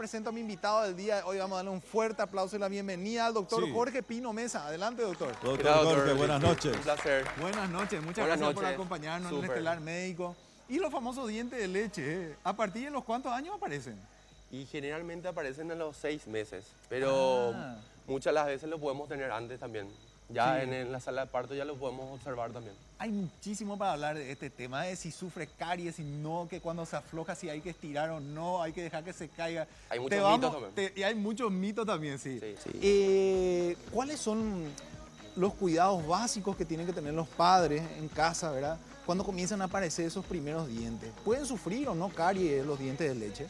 presento a mi invitado del día de hoy. Vamos a darle un fuerte aplauso y la bienvenida al doctor Sí. Jorge Pino Mesa. Adelante, doctor. Doctor Hola, Jorge, doctor. buenas noches. Un placer. Buenas noches, muchas Buenas gracias por noches. acompañarnos en el Súper. Estelar Médico. Y los famosos dientes de leche, ¿a partir de los cuántos años aparecen? Y generalmente aparecen a los 6 meses, pero Ah. muchas las veces lo podemos tener antes también. Ya Sí. en la sala de parto ya lo podemos observar también. Hay muchísimo para hablar de este tema, de si sufre caries, si no, que cuando se afloja, si hay que estirar o no, hay que dejar que se caiga. Hay muchos mitos también. Y hay muchos mitos también, sí. Sí. ¿Cuáles son los cuidados básicos que tienen que tener los padres en casa, verdad? Cuando comienzan a aparecer esos primeros dientes. ¿Pueden sufrir o no caries los dientes de leche?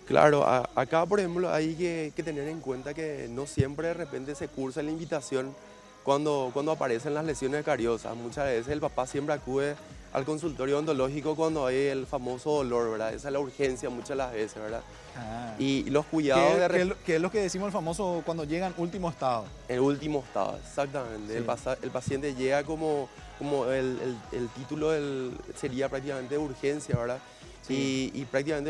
Claro, acá por ejemplo hay que tener en cuenta que no siempre de repente se cursa la invitación cuando aparecen las lesiones cariosas. Muchas veces el papá siempre acude al consultorio odontológico cuando hay el famoso dolor, ¿verdad? Esa es la urgencia muchas de las veces, ¿verdad? Ah. Y los cuidados de Que es lo que decimos el famoso cuando llegan último estado. el último estado, exactamente. Sí. El paciente llega como el título sería prácticamente de urgencia, ¿verdad? Sí. Y prácticamente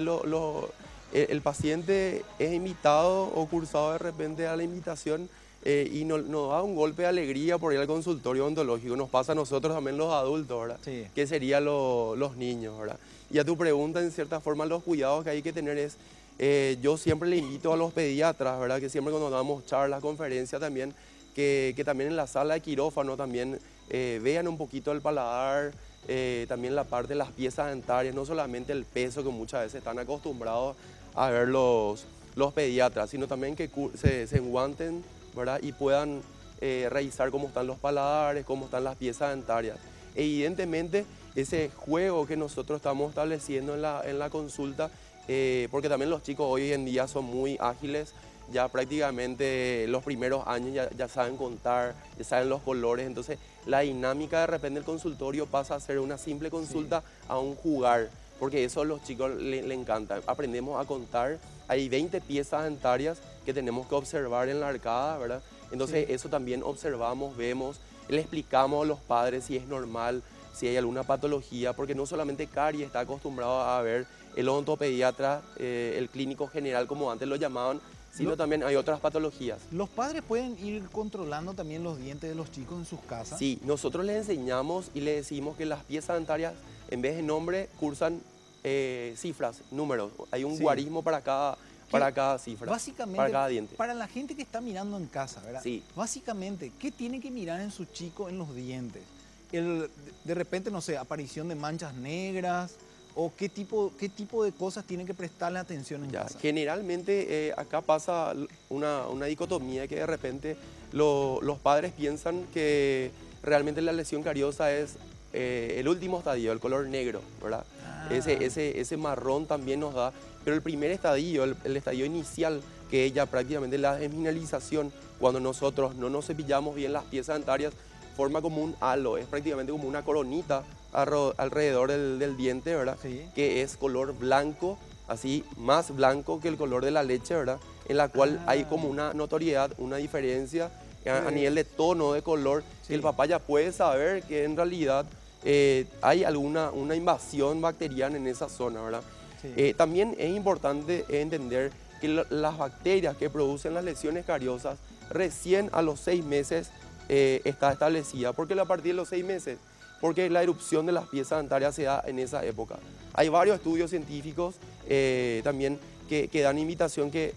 el paciente es invitado o cursado de repente a la invitación y nos da un golpe de alegría por ir al consultorio odontológico. Nos pasa a nosotros también los adultos, ¿verdad? Sí. Que serían los niños, ¿verdad? Y a tu pregunta, en cierta forma, los cuidados que hay que tener es, yo siempre le invito a los pediatras, ¿verdad? Que siempre cuando damos charlas, conferencias también, que también en la sala de quirófano también vean un poquito el paladar, también la parte de las piezas dentarias, no solamente el peso que muchas veces están acostumbrados a ver los pediatras, sino también que se enguanten, ¿verdad? Y puedan revisar cómo están los paladares, cómo están las piezas dentarias. Evidentemente, ese juego que nosotros estamos estableciendo en la consulta, porque también los chicos hoy en día son muy ágiles, ya prácticamente los primeros años ya saben contar, ya saben los colores, entonces la dinámica de repente del consultorio pasa a ser una simple consulta a un jugar, porque eso a los chicos le encanta. Aprendemos a contar, hay 20 piezas dentarias que tenemos que observar en la arcada, ¿verdad? Entonces eso también observamos, vemos, le explicamos a los padres si es normal, si hay alguna patología, porque no solamente caries está acostumbrado a ver el odontopediatra, el clínico general como antes lo llamaban, sino también hay otras patologías. ¿Los padres pueden ir controlando también los dientes de los chicos en sus casas? Sí, nosotros les enseñamos y les decimos que las piezas dentarias, en vez de nombre, cursan cifras, números. Hay un guarismo para cada cifra, Básicamente, para cada diente. para la gente que está mirando en casa, ¿verdad? Sí. Básicamente, ¿qué tiene que mirar en su chico en los dientes? De repente, no sé, aparición de manchas negras, o qué tipo de cosas tiene que prestarle atención en casa. Generalmente acá pasa una dicotomía que de repente los padres piensan que realmente la lesión cariosa es el último estadio, el color negro, ¿verdad? Ah. Ese marrón también nos da, pero el primer estadio, el estadio inicial, que es ya prácticamente la desmineralización, cuando nosotros no nos cepillamos bien las piezas dentarias, forma como un halo, es prácticamente como una coronita alrededor del diente, ¿verdad? Sí. Que es color blanco, así más blanco que el color de la leche, ¿verdad? En la cual hay como una notoriedad, una diferencia a nivel de tono, de color, que el papá ya puede saber que en realidad hay una invasión bacteriana en esa zona, ¿verdad? Sí. También es importante entender que las bacterias que producen las lesiones cariosas recién a los 6 meses está establecida. ¿Por qué a partir de los 6 meses? Porque la erupción de las piezas dentarias se da en esa época. Hay varios estudios científicos también que dan invitación que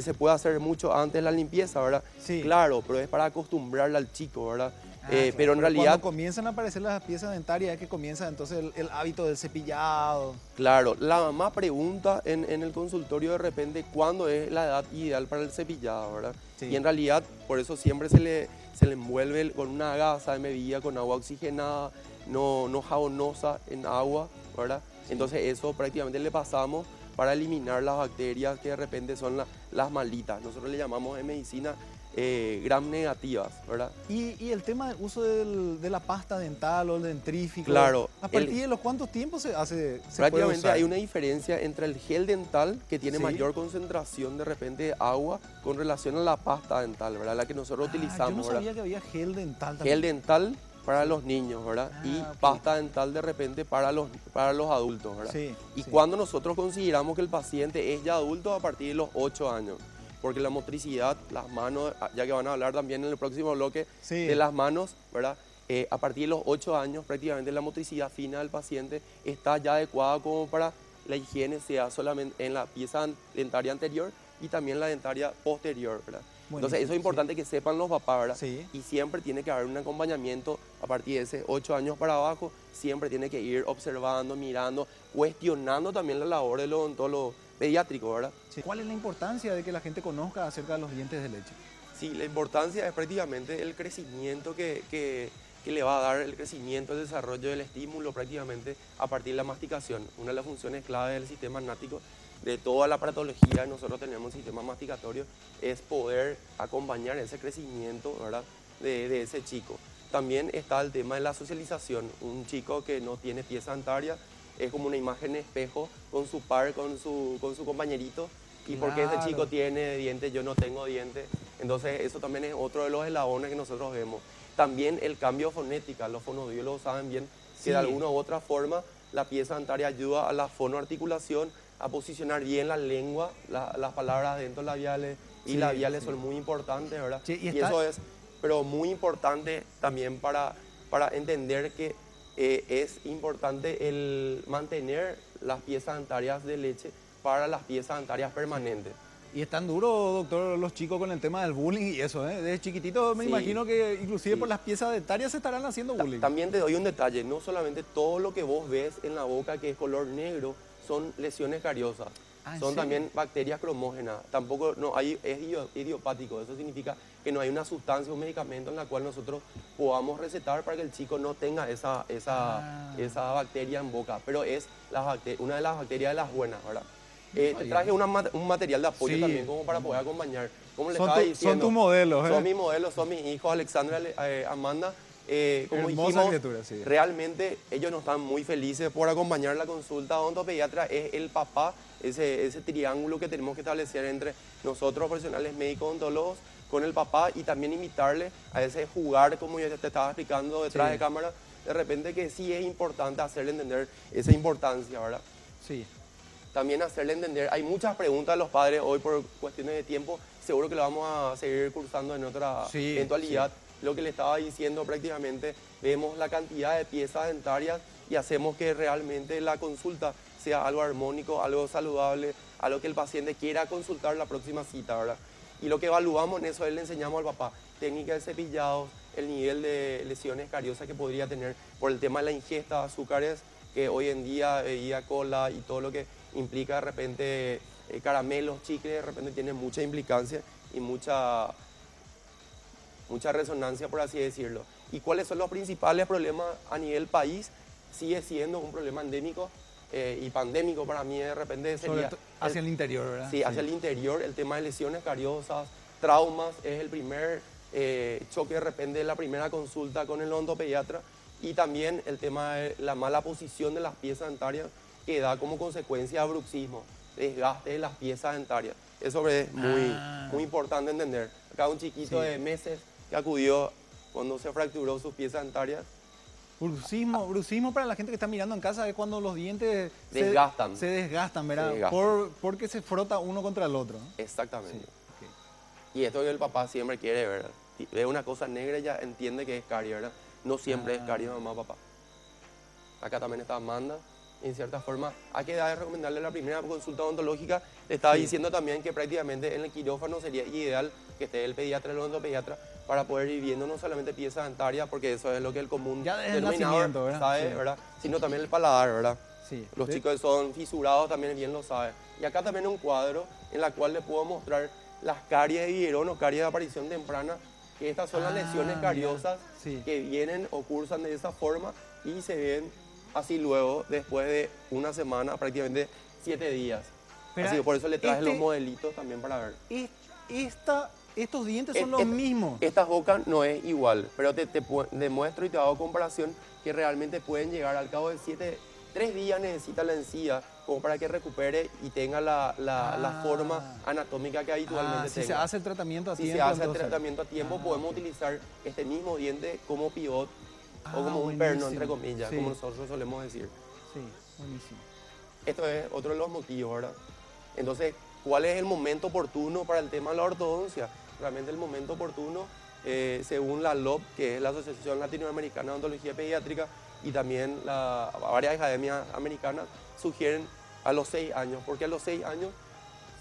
se puede hacer mucho antes de la limpieza, ¿verdad? Sí. Claro, pero es para acostumbrarle al chico, ¿verdad? Claro, pero en realidad, cuando comienzan a aparecer las piezas dentarias es que comienza entonces el hábito del cepillado. claro, la mamá pregunta en el consultorio de repente cuándo es la edad ideal para el cepillado, ¿verdad? Sí. Y en realidad, por eso siempre se le envuelve con una gasa embebida con agua oxigenada, no jabonosa en agua, ¿verdad? Sí. Entonces eso prácticamente le pasamos para eliminar las bacterias que de repente son las malitas. Nosotros le llamamos en medicina gram negativas, ¿verdad? Y el tema del uso de la pasta dental o el dentrífico. Claro, ¿A partir de los cuántos tiempos se puede prácticamente usar? hay una diferencia entre el gel dental, que tiene Sí. mayor concentración de repente de agua, con relación a la pasta dental, ¿verdad? La que nosotros utilizamos, Yo no ¿verdad? sabía que había gel dental también. Gel dental para los niños, ¿verdad? Y ok. pasta dental de repente para los adultos, ¿verdad? Sí, Y sí. cuando nosotros consideramos que el paciente es ya adulto a partir de los 8 años, porque la motricidad, las manos, ya que van a hablar también en el próximo bloque Sí. de las manos, ¿verdad? A partir de los 8 años prácticamente la motricidad fina del paciente está ya adecuada como para la higiene sea solamente en la pieza dentaria anterior y también la dentaria posterior, ¿verdad? Entonces eso es importante que sepan los papás, ¿verdad? Sí. Y siempre tiene que haber un acompañamiento a partir de ese 8 años para abajo, siempre tiene que ir observando, mirando, cuestionando también la labor del odontólogo pediátrico, ¿verdad? Sí. ¿Cuál es la importancia de que la gente conozca acerca de los dientes de leche? Sí, la importancia es prácticamente el crecimiento que le va a dar, el crecimiento, el desarrollo del estímulo prácticamente a partir de la masticación. Una de las funciones clave del sistema gnático de toda la aparatología, nosotros tenemos un sistema masticatorio, es poder acompañar ese crecimiento, ¿verdad? de ese chico. También está el tema de la socialización. Un chico que no tiene pieza dentaria es como una imagen espejo con su par, con su compañerito. Y porque ese Claro. chico tiene dientes, yo no tengo dientes. Entonces eso también es otro de los eslabones que nosotros vemos. También el cambio fonética, los fonoaudiólogos saben bien Sí. que de alguna u otra forma la pieza dentaria ayuda a la fonoarticulación, a posicionar bien la lengua, las palabras dentolabiales y Sí, labiales sí. son muy importantes, ¿verdad? Sí, y y está- eso es, pero muy importante también para entender que es importante el mantener las piezas dentarias de leche para las piezas dentarias permanentes. Y es tan duro, doctor, los chicos con el tema del bullying y eso, ¿eh? Desde chiquitito me Sí, imagino que inclusive sí. por las piezas dentarias se estarán haciendo bullying. También te doy un detalle, no solamente todo lo que vos ves en la boca que es color negro son lesiones cariosas, Ah, ¿en son serio? también bacterias cromógenas, tampoco no hay, es idiopático, eso significa que no hay una sustancia o un medicamento en la cual nosotros podamos recetar para que el chico no tenga esa bacteria en boca, pero es una de las bacterias de las buenas, ¿verdad? Te traje un material de apoyo Sí. también como para poder acompañar. Como le Son estaba son diciendo, tus modelos, ¿eh? son mis modelos, son mis hijos, Alexandra, Amanda. Como Hermosa dijimos, criatura, sí. realmente ellos no están muy felices por acompañar la consulta odontopediatra. Es el papá, ese triángulo que tenemos que establecer entre nosotros, profesionales médicos odontólogos, con el papá y también invitarle a ese jugar, como yo te estaba explicando detrás Sí. de cámara, de repente que sí es importante hacerle entender esa importancia, ¿verdad? Sí. También hacerle entender, hay muchas preguntas de los padres hoy por cuestiones de tiempo, seguro que lo vamos a seguir cursando en otra Sí, eventualidad. Lo que le estaba diciendo prácticamente, vemos la cantidad de piezas dentarias y hacemos que realmente la consulta sea algo armónico, algo saludable, algo que el paciente quiera consultar la próxima cita, ¿verdad? Y lo que evaluamos en eso es le enseñamos al papá técnica de cepillado, el nivel de lesiones cariosas que podría tener por el tema de la ingesta de azúcares, que hoy en día bebida cola y todo lo que implica de repente caramelos, chicles, de repente tiene mucha implicancia y mucha resonancia, por así decirlo. ¿Y cuáles son los principales problemas a nivel país? Sigue siendo un problema endémico y pandémico para mí, de repente sería... Hacia el interior, ¿verdad? Sí, hacia el interior, el tema de lesiones cariosas, traumas, es el primer choque de repente de la primera consulta con el odontopediatra, y también el tema de la mala posición de las piezas dentarias que da como consecuencia bruxismo, desgaste de las piezas dentarias. Eso es muy importante entender. Acá un chiquito de meses que acudió cuando se fracturó sus piezas dentarias. Bruxismo para la gente que está mirando en casa es cuando los dientes Desgastan. se desgastan, ¿verdad? Se desgastan. Porque se frota uno contra el otro, ¿no? Exactamente. Sí, ok. Y esto que el papá siempre quiere, ¿verdad? Si ve una cosa negra ya entiende que es carie, ¿verdad? No siempre es carie, mamá, papá. Acá también está Amanda. En cierta forma, hay que recomendarle la primera consulta odontológica. Le estaba diciendo también que prácticamente en el quirófano sería ideal que esté el pediatra, el odontopediatra, para poder ir viendo no solamente piezas dentarias, porque eso es lo que el común Ya desde el denominador nacimiento, ¿verdad? sabe, Sí. ¿verdad? Sino también el paladar, ¿verdad? Sí. Los chicos que son fisurados también bien lo saben. Y acá también un cuadro en la cual le puedo mostrar las caries de Guillerón o caries de aparición temprana, que estas son las lesiones mira. cariosas Sí. que vienen o cursan de esa forma y se ven así luego, después de una semana, prácticamente 7 días. Pero Así que por eso le traje este- los modelitos también para ver. Estos dientes son los mismos. Esta boca no es igual, pero te demuestro y te hago comparación que realmente pueden llegar al cabo de 3 días necesita la encía como para que recupere y tenga la forma anatómica que habitualmente Si tenga. se hace el tratamiento a Si tiempo. se hace el entonces. tratamiento a tiempo, podemos utilizar este mismo diente como pivot o como un buenísimo. perno, entre comillas, Sí. como nosotros solemos decir. Sí, buenísimo. Esto es otro de los motivos, ¿verdad? Entonces, ¿cuál es el momento oportuno para el tema de la ortodoncia? Realmente el momento oportuno, según la LOP, que es la Asociación Latinoamericana de Odontología Pediátrica, y también varias academias americanas, sugieren a los 6 años. ¿Por qué a los 6 años?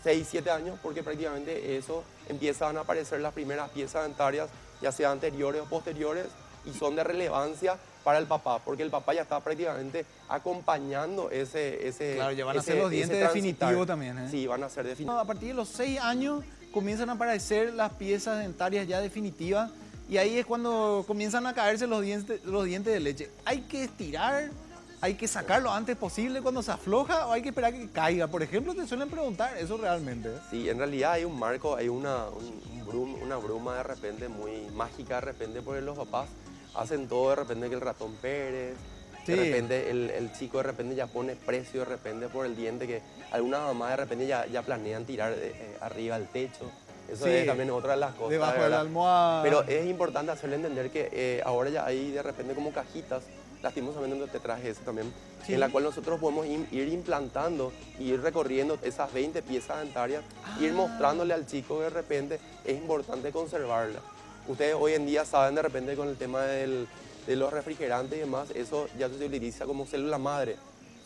6, 7 años, porque prácticamente eso empiezan a aparecer las primeras piezas dentarias, ya sea anteriores o posteriores, y son de relevancia para el papá, porque el papá ya está prácticamente acompañando ese Claro, ya van a ese- ser los ese dientes transitar. definitivos también, ¿eh? Sí, van a ser definitivos. A partir de los 6 años comienzan a aparecer las piezas dentarias ya definitivas y ahí es cuando comienzan a caerse los dientes de leche. ¿Hay que estirar? ¿Hay que sacarlo antes posible cuando se afloja o hay que esperar que caiga? Por ejemplo, te suelen preguntar eso realmente. Sí, en realidad hay un marco, hay una bruma de repente muy mágica de repente, porque los papás hacen todo de repente que el ratón Pérez, Sí. de repente el chico de repente ya pone precio de repente por el diente, que algunas mamás de repente ya planean tirar arriba del techo. Eso Sí, es también otra de las cosas. debajo de la ¿verdad? almohada. Pero es importante hacerle entender que ahora ya hay de repente como cajitas, lastimosamente no te traje eso también, Sí. en la cual nosotros podemos ir implantando y ir recorriendo esas 20 piezas dentarias, ir mostrándole al chico que de repente es importante conservarla. Ustedes hoy en día saben de repente con el tema de los refrigerantes y demás, eso ya se utiliza como célula madre.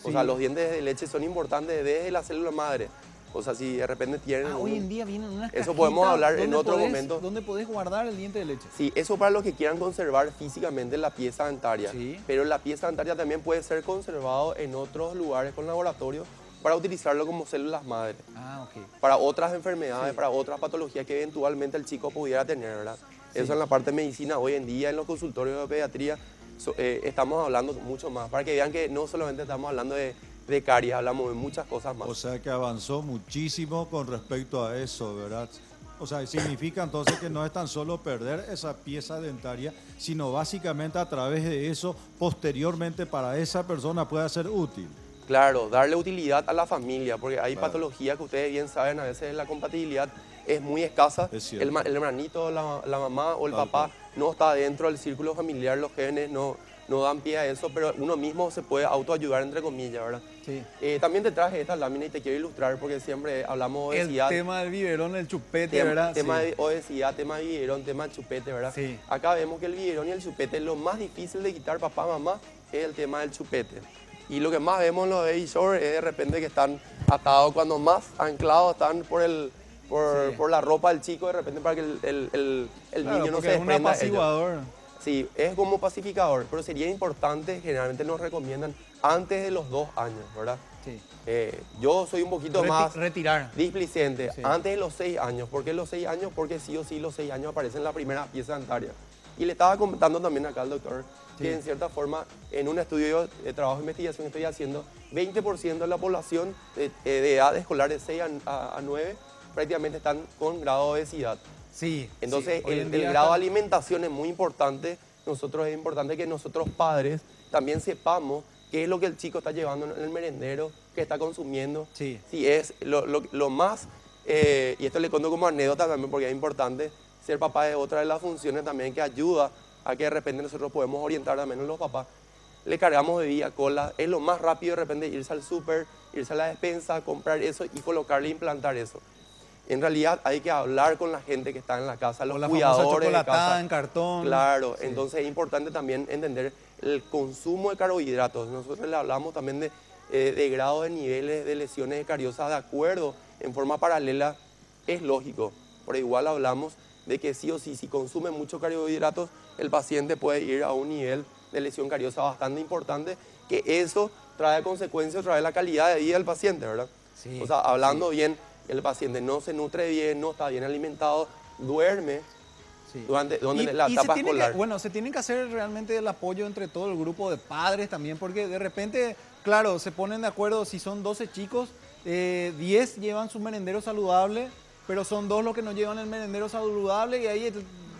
O Sí. sea, los dientes de leche son importantes desde la célula madre. O sea, si de repente tienen... Hoy en día vienen unas Eso podemos cajitas hablar en donde otro podés- momento. donde podés guardar el diente de leche. Sí, eso para los que quieran conservar físicamente la pieza dentaria. Sí. Pero la pieza dentaria también puede ser conservado en otros lugares con laboratorio para utilizarlo como células madre, Ok. para otras enfermedades, Sí. para otras patologías que eventualmente el chico pudiera tener, ¿verdad? Sí. Eso en la parte de medicina hoy en día, en los consultorios de pediatría, estamos hablando mucho más, para que vean que no solamente estamos hablando de caries, hablamos de muchas cosas más. O sea que avanzó muchísimo con respecto a eso, ¿verdad? O sea, significa entonces que no es tan solo perder esa pieza dentaria, sino básicamente a través de eso, posteriormente para esa persona pueda ser útil. Claro, darle utilidad a la familia, porque hay Claro. patologías que ustedes bien saben, a veces la compatibilidad es muy escasa. Es cierto. El hermanito, la mamá o el Tal papá no está dentro del círculo familiar, los genes no dan pie a eso, pero uno mismo se puede autoayudar, entre comillas, ¿verdad? Sí. También te traje esta lámina y te quiero ilustrar porque siempre hablamos de El obesidad. tema del biberón, el chupete, ¿verdad? Tema Sí. de obesidad, tema de biberón, tema de chupete, ¿verdad? Sí. Acá vemos que el biberón y el chupete, lo más difícil de quitar papá, mamá, es el tema del chupete. Y lo que más vemos en los baby shower es de repente que están atados, cuando más anclados están Sí. por la ropa del chico, de repente para que el Claro, niño no porque se es un desprenda de ellos. apaciguador. Sí, es como pacificador, pero sería importante, generalmente nos recomiendan antes de los 2 años, ¿verdad? Sí. Yo soy un poquito más Retirar. displicente, Sí. antes de los 6 años. ¿Por qué los 6 años? Porque sí o sí los 6 años aparecen la primera pieza dentaria. Y le estaba comentando también acá al doctor Sí. que en cierta forma en un estudio de trabajo de investigación que estoy haciendo, 20% de la población de edad escolar de 6 a 9 prácticamente están con grado de obesidad. Sí. Entonces, sí. Hoy en el día grado de están- alimentación es muy importante. Nosotros es importante que nosotros padres también sepamos qué es lo que el chico está llevando en el merendero, qué está consumiendo. Sí. Si es lo más, y esto le cuento como anécdota también porque es importante, ser papá es otra de las funciones también que ayuda a que de repente nosotros podemos orientar también a los papás. Le cargamos bebida, cola, es lo más rápido de repente irse al súper, irse a la despensa, comprar eso y colocarle e implantar eso. En realidad hay que hablar con la gente que está en la casa, los O la famosa cuidadores de chocolatada casa. en cartón. Claro, Sí. entonces es importante también entender el consumo de carbohidratos. Nosotros le hablamos también de grado de niveles de lesiones cariosas de acuerdo, en forma paralela, es lógico. Pero igual hablamos de que sí o sí, si consume muchos carbohidratos, el paciente puede ir a un nivel de lesión cariosa bastante importante, que eso trae consecuencias, trae la calidad de vida del paciente, ¿verdad? Sí, O sea, hablando bien, el paciente no se nutre bien, no está bien alimentado, duerme Sí. durante Y la se etapa tiene escolar. bueno, se tiene que hacer realmente el apoyo entre todo el grupo de padres también, porque de repente, claro, se ponen de acuerdo, si son 12 chicos, 10 llevan su merendero saludable, pero son 2 los que no llevan el merendero saludable y ahí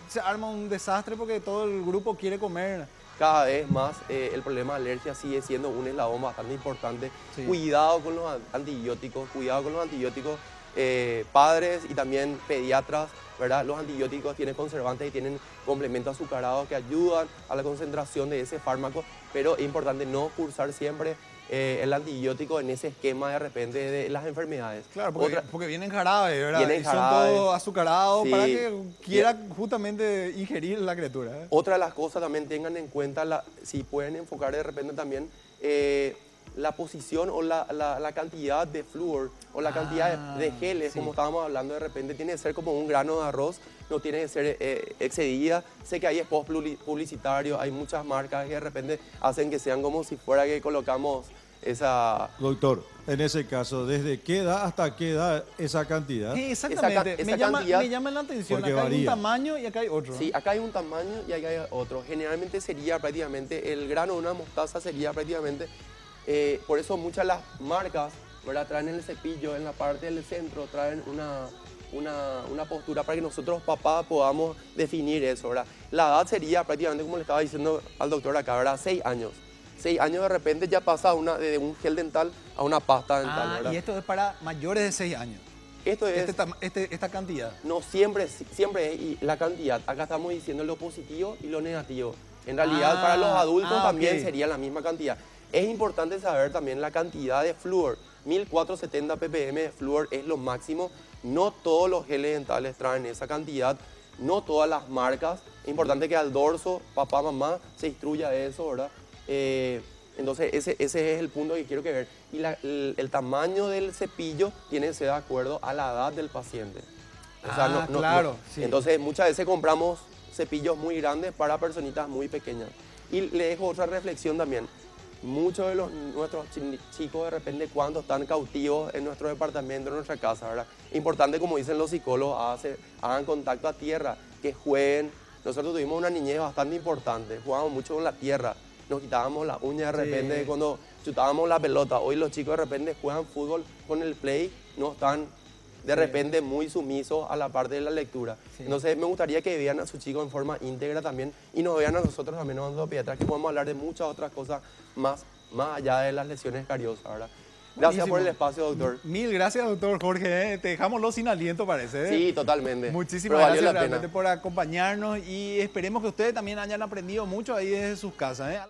se arma un desastre porque todo el grupo quiere comer. Cada vez más el problema de alergia sigue siendo un eslabón bastante importante. Sí. Cuidado con los antibióticos, padres y también pediatras, ¿verdad? Los antibióticos tienen conservantes y tienen complementos azucarados que ayudan a la concentración de ese fármaco, pero es importante no cursar siempre el antibiótico en ese esquema de repente de las enfermedades. Claro, porque vienen jarabes, ¿verdad? Vienen Y son jarabes. todos azucarados Sí. para que quiera justamente ingerir la criatura. Otra de las cosas también tengan en cuenta, si pueden enfocar de repente también la posición o la cantidad de flúor o la cantidad de geles, sí. como estábamos hablando de repente, tiene que ser como un grano de arroz, no tiene que ser excedida. Sé que hay spots publicitarios, hay muchas marcas que de repente hacen que sean como si fuera que colocamos esa... Doctor, en ese caso, ¿desde qué edad hasta qué edad esa cantidad? Sí, exactamente. esa me cantidad- llama la atención. Porque Acá hay un varía. tamaño y acá hay otro. Sí, acá hay un tamaño y acá hay otro. Generalmente sería prácticamente, el grano de una mostaza sería prácticamente, por eso muchas de las marcas, ¿verdad? Traen el cepillo en la parte del centro, traen una postura para que nosotros, papás, podamos definir eso, ¿verdad? La edad sería prácticamente, como le estaba diciendo al doctor acá, ¿verdad? 6 años. 6 años de repente ya pasa de un gel dental a una pasta dental, ¿verdad? Y esto es para mayores de 6 años. Esto es... Esta cantidad. No, siempre es y la cantidad. Acá estamos diciendo lo positivo y lo negativo. En realidad, para los adultos también ok. sería la misma cantidad. Es importante saber también la cantidad de flúor. 1470 ppm de flúor es lo máximo. No todos los geles dentales traen esa cantidad. No todas las marcas. Es importante que al dorso, papá, mamá, se instruya eso, ¿verdad? Entonces, ese es el punto que quiero que ver. Y el tamaño del cepillo tiene que ser de acuerdo a la edad del paciente. O sea, claro. Sí. Entonces, muchas veces compramos cepillos muy grandes para personitas muy pequeñas. Y le dejo otra reflexión también. Muchos de nuestros chicos de repente cuando están cautivos en nuestro departamento, en nuestra casa, ¿verdad? Importante, como dicen los psicólogos, hagan contacto a tierra, que jueguen. Nosotros tuvimos una niñez bastante importante, jugábamos mucho con la tierra. Nos quitábamos las uñas de repente cuando chutábamos la pelota. Hoy los chicos de repente juegan fútbol con el play, no están de repente muy sumisos a la parte de la lectura. Sí. Entonces me gustaría que vean a sus chicos en forma íntegra también y nos vean a nosotros también en Odontopediatras, que podemos hablar de muchas otras cosas más allá de las lesiones cariosas, ¿verdad? Gracias por el espacio, doctor. Mil gracias, doctor Jorge. Te dejamos sin aliento, parece. Sí, totalmente. Muchísimas Pero valió gracias la realmente pena. por acompañarnos y esperemos que ustedes también hayan aprendido mucho ahí desde sus casas.